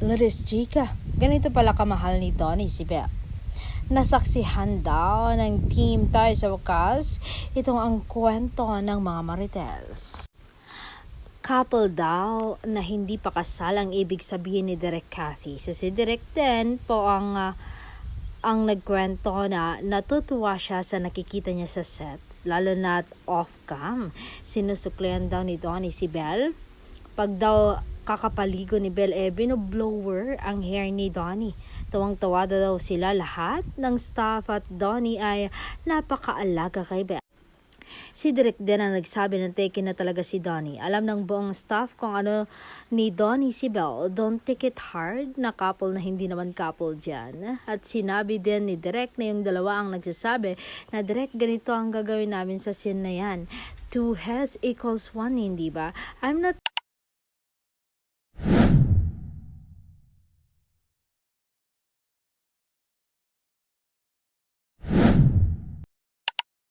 Lourdes Chica, ganito pala kamahal ni Donnie si Belle. Nasaksihan daw ng team tayo sa wakas, itong ang kwento ng mga Marites. Couple daw na hindi pa kasal ang ibig sabihin ni Direk Cathy. So si Direk din po ang nagkwento na natutuwa siya sa nakikita niya sa set, lalo na off-cam. Sinusuklian daw ni Donnie si Belle. Pag daw kakapaligo ni Belle, binoblower ang hair ni Donnie. Tuwang-tawa daw sila lahat ng staff at Donnie ay napakaalaga kay Belle. Si Direk din ang nagsabi ng taken na talaga si Donnie. Alam ng buong staff kung ano ni Donnie si Belle. Don't take it hard na couple na hindi naman couple dyan. At sinabi din ni Direk na yung dalawa ang nagsasabi na Direk, ganito ang gagawin namin sa scene na yan. 2 heads equals 1, hindi ba? I'm not